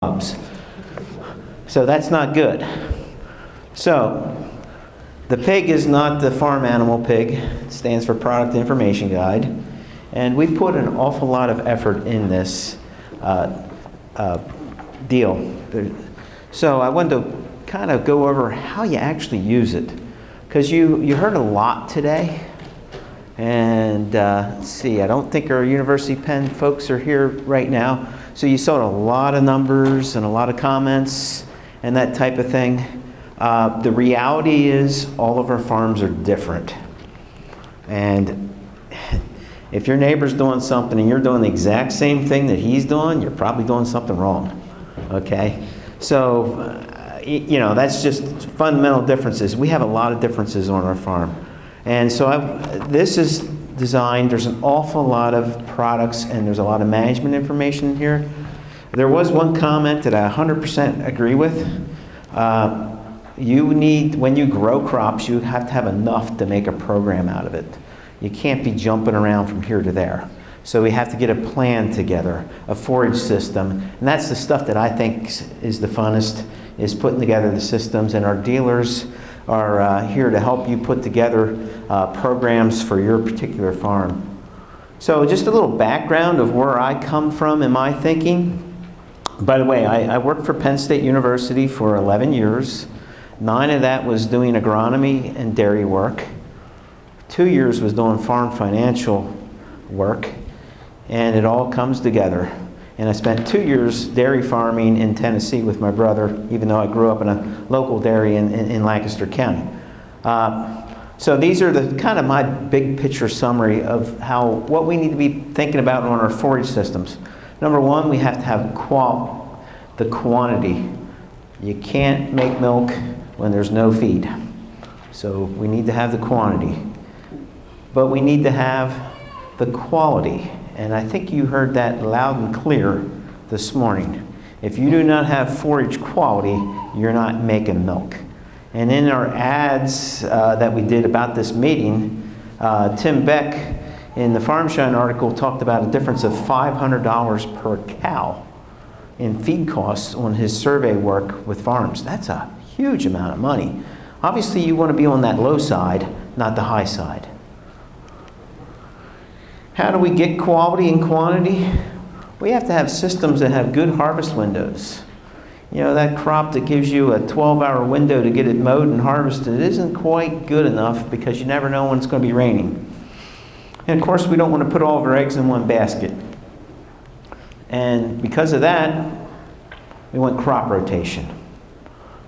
So that's not good. So the PIG is not the farm animal pig. It stands for Product Information Guide. And we put an awful lot of effort in this deal. So I wanted to kind of go over how you actually use it. Because you heard a lot today. And let's see, I don't think our University Penn folks are here right now. So you saw a lot of numbers and a lot of comments and that type of thing. The reality is all of our farms are different. And if your neighbor's doing something and you're doing the exact same thing that he's doing, you're probably doing something wrong. Okay? So, you know, that's just fundamental differences. We have a lot of differences on our farm. And so this is designed, there's an awful lot of products and there's a lot of management information here. There was one comment that I 100% agree with. You need, when you grow crops, you have to have enough to make a program out of it. You can't be jumping around from here to there. So we have to get a plan together, a forage system. And that's the stuff that I think is the funnest, is putting together the systems. And our dealers are here to help you put together programs for your particular farm. So just a little background of where I come from in my thinking. By the way, I worked for Penn State University for 11 years. 9 of that was doing agronomy and dairy work. 2 years was doing farm financial work. And it all comes together. And I spent 2 years dairy farming in Tennessee with my brother, even though I grew up in a local dairy in Lancaster County. So these are the kind of my big picture summary of what we need to be thinking about on our forage systems. Number one, we have to have the quantity. You can't make milk when there's no feed. So we need to have the quantity. But we need to have the quality. And I think you heard that loud and clear this morning. If you do not have forage quality, you're not making milk. And in our ads that we did about this meeting, Tim Beck in the Farm Shine article talked about a difference of $500 per cow in feed costs on his survey work with farms. That's a huge amount of money. Obviously, you want to be on that low side, not the high side. How do we get quality and quantity? We have to have systems that have good harvest windows. You know, that crop that gives you a 12-hour window to get it mowed and harvested isn't quite good enough because you never know when it's going to be raining. And of course, we don't want to put all of our eggs in one basket. And because of that, we want crop rotation.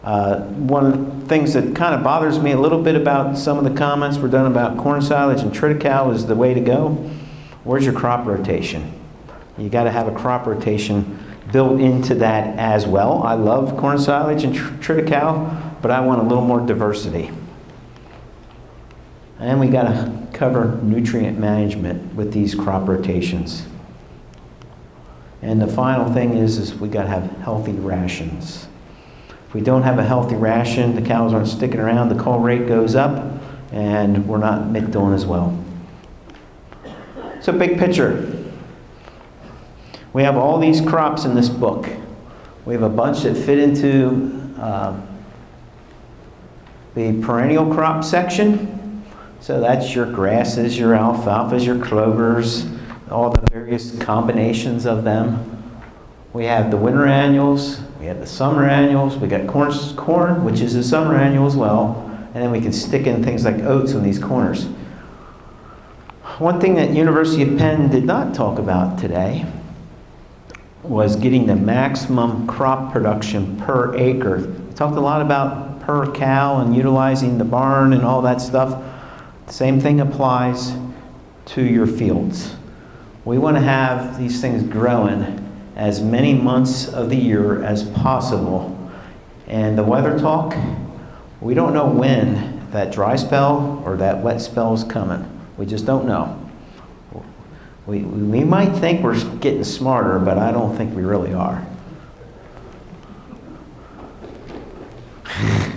One of the things that kind of bothers me a little bit about some of the comments were done about corn silage and triticale is the way to go. Where's your crop rotation? You got to have a crop rotation built into that as well. I love corn silage and triticale, but I want a little more diversity. And we got to cover nutrient management with these crop rotations. And the final thing is we got to have healthy rations. If we don't have a healthy ration, the cows aren't sticking around, the cull rate goes up, and we're not doing as well. So big picture. We have all these crops in this book. We have a bunch that fit into the perennial crop section. So that's your grasses, your alfalfas, your clovers, all the various combinations of them. We have the winter annuals, we have the summer annuals, we got corn, which is a summer annual as well, and then we can stick in things like oats in these corners. One thing that University of Penn did not talk about today was getting the maximum crop production per acre. We talked a lot about per cow and utilizing the barn and all that stuff. The same thing applies to your fields. We want to have these things growing as many months of the year as possible. And the weather talk, we don't know when that dry spell or that wet spell is coming. We just don't know. We might think we're getting smarter, but I don't think we really are.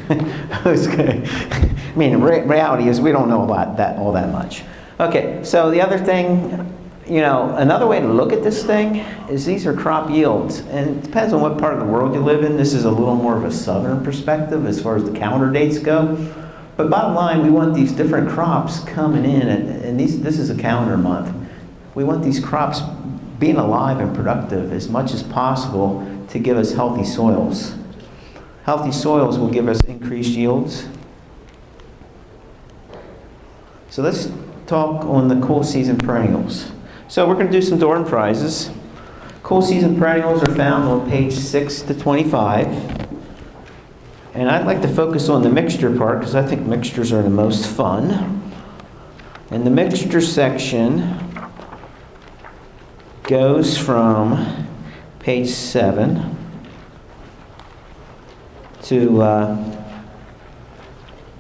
I mean, reality is we don't know all that much. Okay, so the other thing You know, another way to look at this thing is these are crop yields. And it depends on what part of the world you live in. This is a little more of a southern perspective as far as the calendar dates go. But bottom line, we want these different crops coming in, and this is a calendar month. We want these crops being alive and productive as much as possible to give us healthy soils. Healthy soils will give us increased yields. So let's talk on the cool season perennials. So we're going to do some door and prizes. Cool season perennials are found on page 6 to 25. And I'd like to focus on the mixture part because I think mixtures are the most fun. And the mixture section goes from page 7 to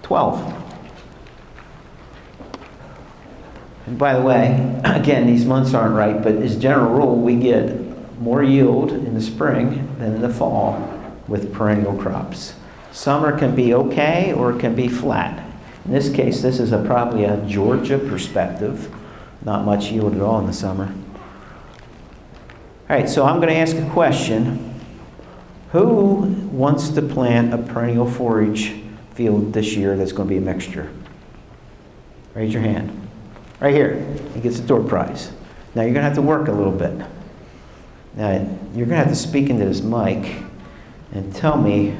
12. And by the way, again, these months aren't right, but as a general rule, we get more yield in the spring than in the fall with perennial crops. Summer can be okay or it can be flat. In this case, this is probably a Georgia perspective. Not much yield at all in the summer. All right, so I'm going to ask a question. Who wants to plant a perennial forage field this year that's going to be a mixture? Raise your hand. Right here. He gets a door prize. Now you're going to have to work a little bit. Now you're going to have to speak into this mic and tell me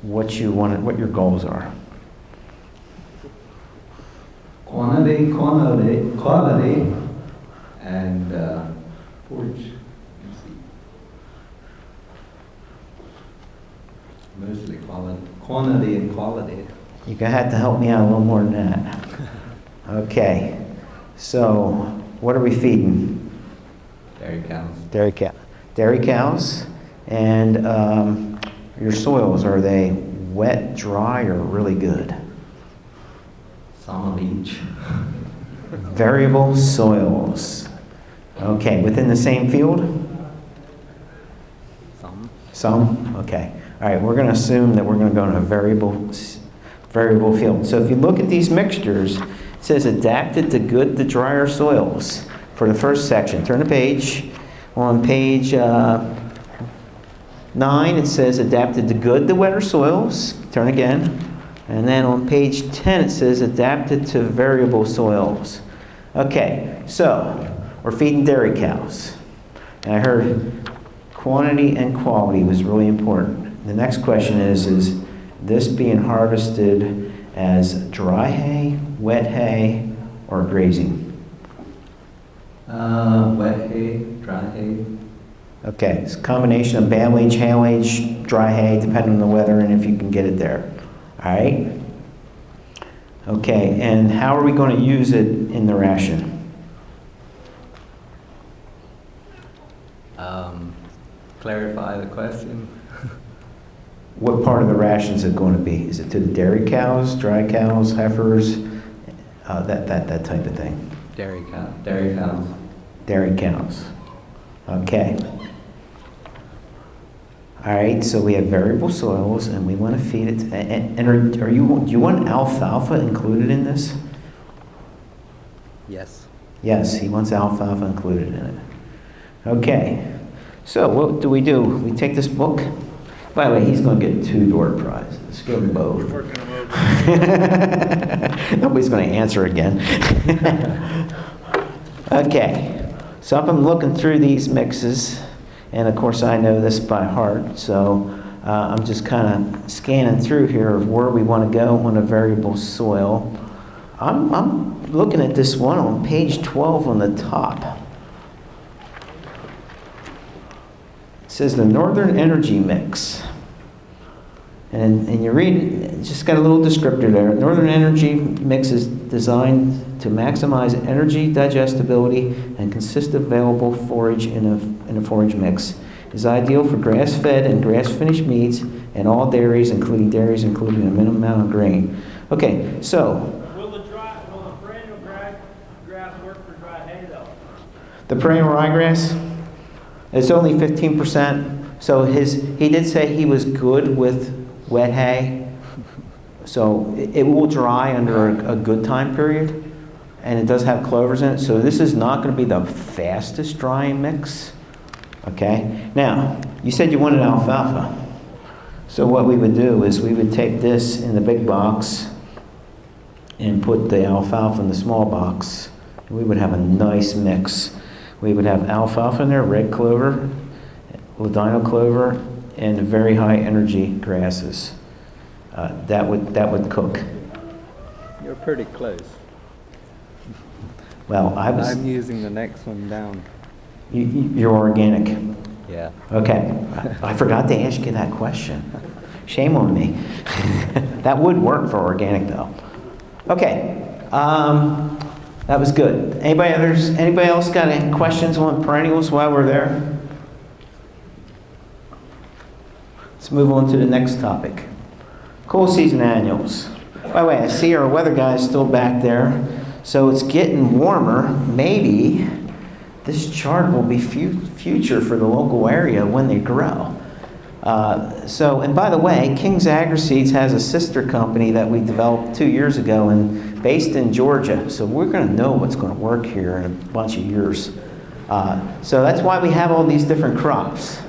what you want, what your goals are. Quantity, and forage. Mostly quantity and quality. You're going to have to help me out a little more than that. Okay. So, what are we feeding? Dairy cows. Dairy cows. And your soils, are they wet, dry, or really good? Some of each. Variable soils. Okay, within the same field? Some? Okay. All right, we're going to assume that we're going to go in a variable field. So if you look at these mixtures, it says adapted to good to drier soils for the first section. Turn the page. On page 9, it says adapted to good to wetter soils. Turn again. And then on page 10, it says adapted to variable soils. Okay, so we're feeding dairy cows. And I heard quantity and quality was really important. The next question is this being harvested as dry hay, wet hay, or grazing? Wet hay, dry hay. Okay, it's a combination of bale-age, hail-age, dry hay, depending on the weather and if you can get it there. All right? Okay, and how are we going to use it in the ration? Clarify the question. What part of the ration is it going to be? Is it to the dairy cows, dry cows, heifers, that type of thing? Dairy cows. Dairy cows. Okay. All right, so we have variable soils, and we want to feed it. And do you want alfalfa included in this? Yes. Yes, he wants alfalfa included in it. Okay. So what do? We take this book. By the way, he's going to get 2 door prizes. Let's give him both. Nobody's going to answer again. Okay. So if I'm looking through these mixes, and of course I know this by heart, so I'm just kind of scanning through here of where we want to go on a variable soil. I'm looking at this one on page 12 on the top. It says the Northern Energy Mix. And you read it, just got a little descriptor there. Northern Energy Mix is designed to maximize energy digestibility and consist of available forage in a forage mix. It is ideal for grass-fed and grass-finished meats and all dairies, including a minimum amount of grain. Okay, so Will the perennial grass work for dry hay though? the perennial ryegrass, it's only 15%. So he did say he was good with wet hay. So it will dry under a good time period. and it does have clovers in it, so this is not going to be the fastest drying mix. Okay? Now, you said you wanted alfalfa. So what we would do is we would take this in the big box and put the alfalfa in the small box. We would have a nice mix. We would have alfalfa in there, red clover, ladino clover, and very high energy grasses. That would cook. You're pretty close. Well, I'm using the next one down. You're organic. Yeah. Okay. I forgot to ask you that question. Shame on me. That would work for organic though. Okay. That was good. Anybody else got any questions on perennials while we're there? Let's move on to the next topic. Cool season annuals. By the way, I see our weather guy is still back there. So it's getting warmer. Maybe this chart will be future for the local area when they grow. And by the way, King's AgriSeeds has a sister company that we developed 2 years ago and based in Georgia. So we're going to know what's going to work here in a bunch of years. So that's why we have all these different crops.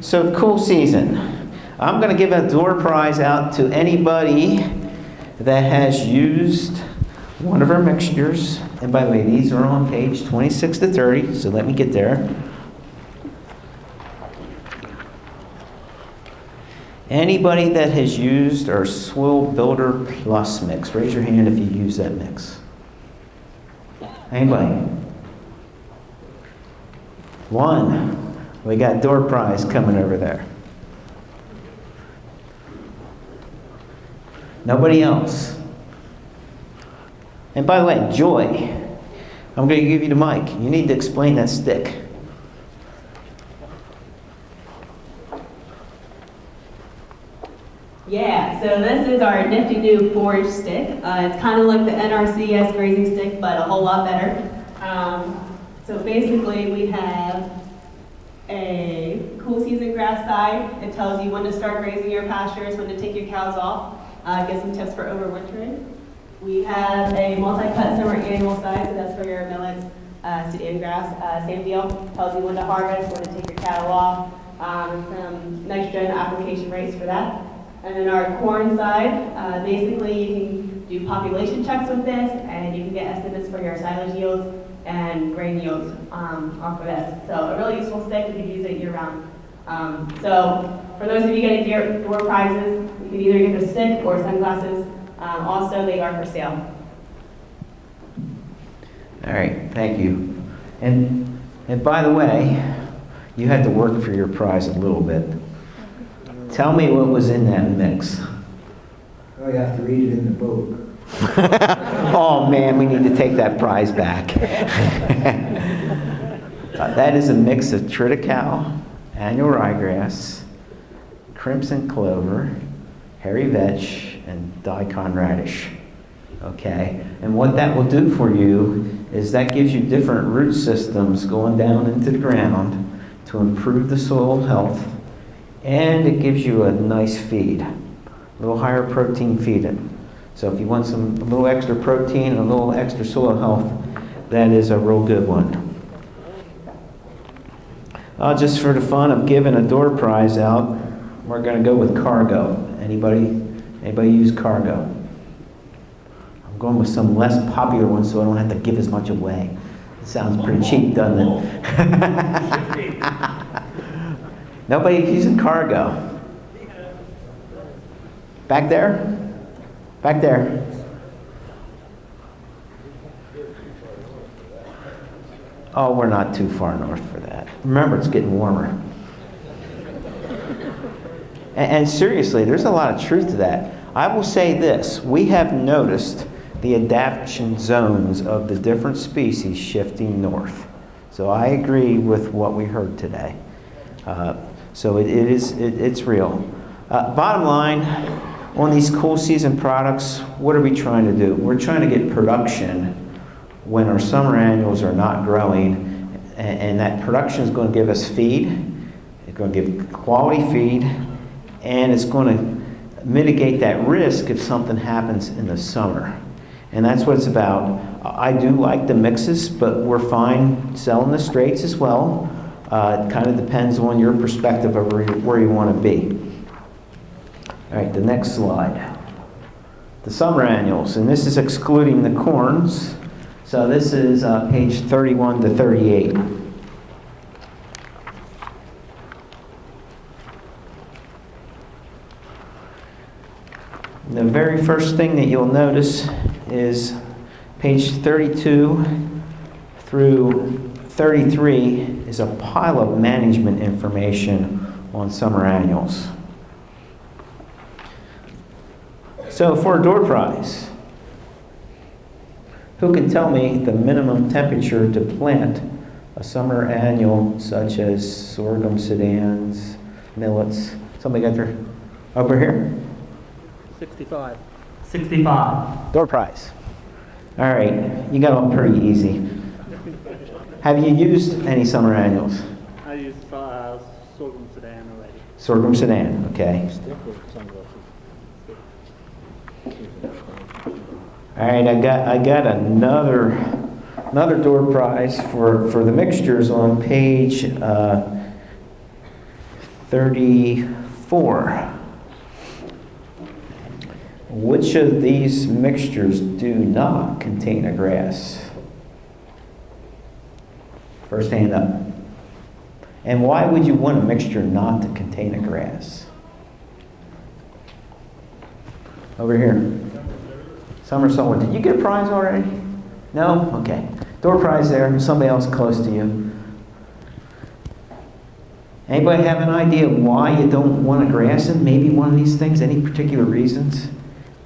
So cool season. I'm going to give a door prize out to anybody that has used one of our mixtures. And by the way, these are on page 26 to 30, so let me get there. Anybody that has used our Soil Builder Plus mix, raise your hand if you use that mix. Anybody? One. We got door prize coming over there. Nobody else. And by the way, Joy, I'm going to give you the mic. You need to explain that stick. Yeah, so this is our nifty new forage stick. It's kind of like the NRCS grazing stick, but a whole lot better. So basically we have a cool season grass side. It tells you when to start grazing your pastures, when to take your cows off. Get some tips for overwintering. We have a multi-cut summer annual side, so that's for your millets, Sudan grass. Same deal, tells you when to harvest, when to take your cattle off, some nitrogen application rates for that. And then our corn side, basically you can do population checks with this, and you can get estimates for your silage yields and grain yields off of this. So a really useful stick, you can use it year round. So for those of you getting door prizes, you can either get the stick or sunglasses. Also, they are for sale. All right, thank you. And by the way, you had to work for your prize a little bit. Tell me what was in that mix. Oh, you have to read it in the book. Oh man, we need to take that prize back. That is a mix of triticale, annual ryegrass, crimson clover, hairy vetch, and daikon radish. Okay, and what that will do for you is that gives you different root systems going down into the ground to improve the soil health, and it gives you a nice feed, a little higher protein feed. So if you want a little extra protein and a little extra soil health, that is a real good one. Just for the fun of giving a door prize out, we're going to go with Cargo. Anybody use Cargo? I'm going with some less popular ones so I don't have to give as much away. It sounds pretty cheap, doesn't it? Nobody's using Cargo. Back there? Back there. Oh, we're not too far north for that. Remember, it's getting warmer. And seriously, there's a lot of truth to that. I will say this. We have noticed the adaptation zones of the different species shifting north. So I agree with what we heard today. So it's real. Bottom line, on these cool season products, what are we trying to do? We're trying to get production when our summer annuals are not growing, and that production is going to give us feed. It's going to give quality feed, and it's going to mitigate that risk if something happens in the summer. And that's what it's about. I do like the mixes, but we're fine selling the straights as well. It kind of depends on your perspective of where you want to be. All right, the next slide. The summer annuals, and this is excluding the corns. So this is page 31 to 38. The very first thing that you'll notice is page 32 through 33 is a pile of management information on summer annuals. So for a door prize, who can tell me the minimum temperature to plant a summer annual such as sorghum, sedans, millets? Somebody got their, over here? 65. 65. Door prize. All right, you got them pretty easy. Have you used any summer annuals? I use sorghum sedan already. Sorghum sedan, okay. All right, I got another door prize for the mixtures on page 34. Which of these mixtures do not contain a grass? First hand up. And why would you want a mixture not to contain a grass? Over here. Summer solar. Did you get a prize already? No? Okay. Door prize there. Somebody else close to you. Anybody have an idea why you don't want a grass in maybe one of these things? Any particular reasons?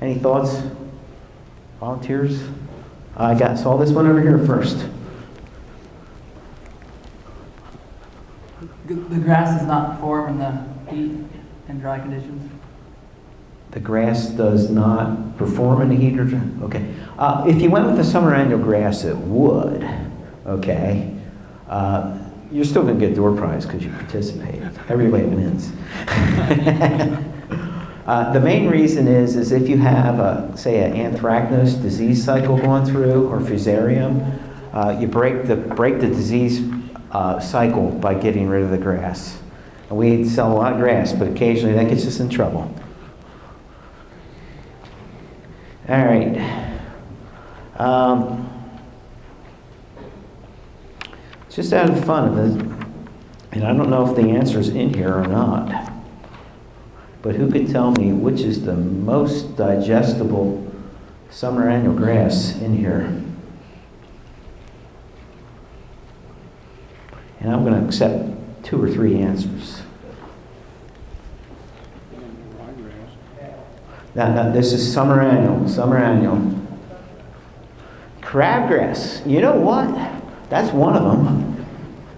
Any thoughts? Volunteers? I saw this one over here first. The grass does not perform in the heat and dry conditions. The grass does not perform in the heat or dry? Okay. If you went with the summer annual grass, it would. Okay. You're still going to get door prize because you participated. Everybody wins. The main reason is if you have, say, an anthracnose disease cycle going through or fusarium, you break the disease cycle by getting rid of the grass. And we sell a lot of grass, but occasionally that gets us in trouble. All right. Just out of fun of it, and I don't know if the answer's in here or not, but who could tell me which is the most digestible summer annual grass in here? And I'm going to accept 2 or 3 answers. Now, this is summer annual. Crabgrass. You know what? That's one of them.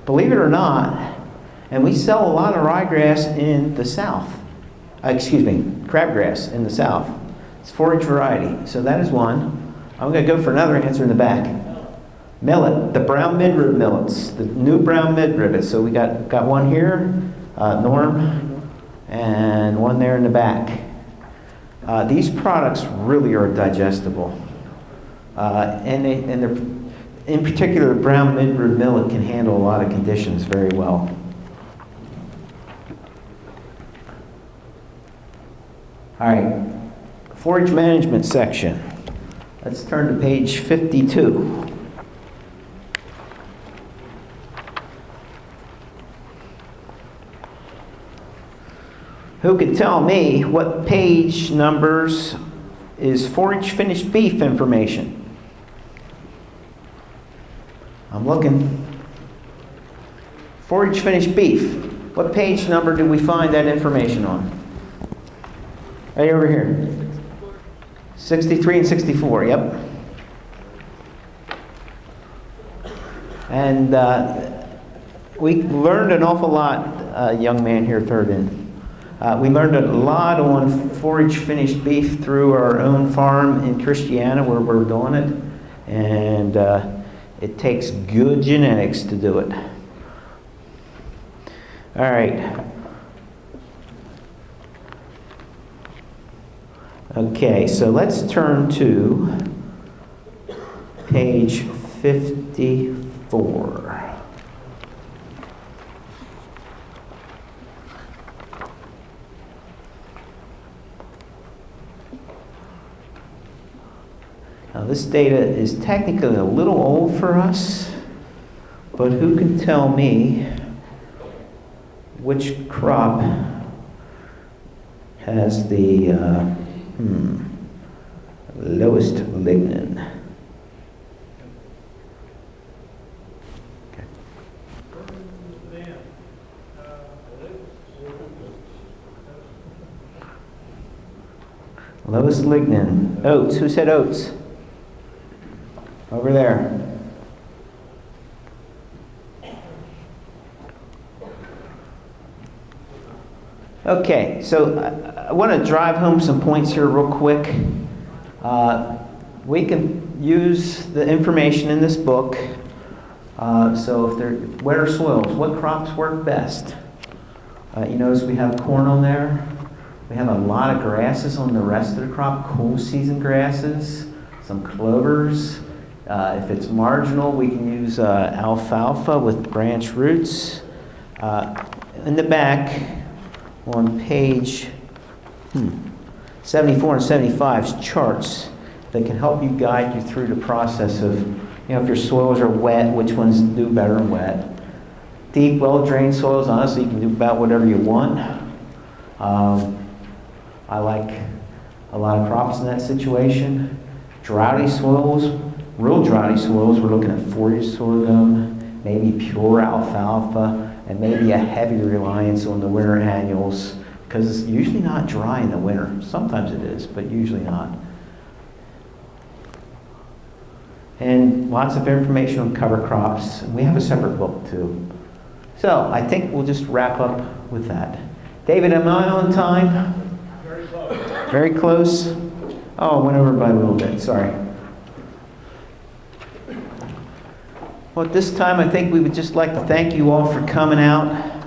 Believe it or not. And we sell a lot of ryegrass in the south. Crabgrass in the south. It's forage variety. So that is one. I'm going to go for another answer in the back. Millet, the brown midrib millets, the new brown midrib. So we got one here, Norm, and one there in the back. These products really are digestible. And they're, in particular, the brown midrib millet can handle a lot of conditions very well. All right, forage management section. Let's turn to page 52. Who could tell me what page numbers is forage finished beef information? I'm looking. Forage finished beef. What page number do we find that information on? Right over here. 63 and 64, yep. And we learned an awful lot, young man here, third in. We learned a lot on forage finished beef through our own farm in Christiana where we're doing it. And it takes good genetics to do it. All right. Okay, so let's turn to page 54. Now, this data is technically a little old for us, but who can tell me which crop has the lowest lignin? Okay. Lowest lignin. Oats. Who said oats? Over there. Okay, so I want to drive home some points here real quick. We can use the information in this book. So if they're wetter soils, what crops work best? You notice we have corn on there. We have a lot of grasses on the rest of the crop, cool season grasses, some clovers. If it's marginal, we can use alfalfa with branch roots. In the back, on page 74 and 75 is charts that can help you guide you through the process of, if your soils are wet, which ones do better in wet. Deep, well-drained soils, honestly, you can do about whatever you want. I like a lot of crops in that situation. Droughty soils, real droughty soils, we're looking at forage sorghum, maybe pure alfalfa, and maybe a heavy reliance on the winter annuals, because it's usually not dry in the winter. Sometimes it is, but usually not. And lots of information on cover crops. We have a separate book too. So I think we'll just wrap up with that. David, am I on time? Very close. Very close? Oh, I went over by a little bit, sorry. Well, at this time, I think we would just like to thank you all for coming out.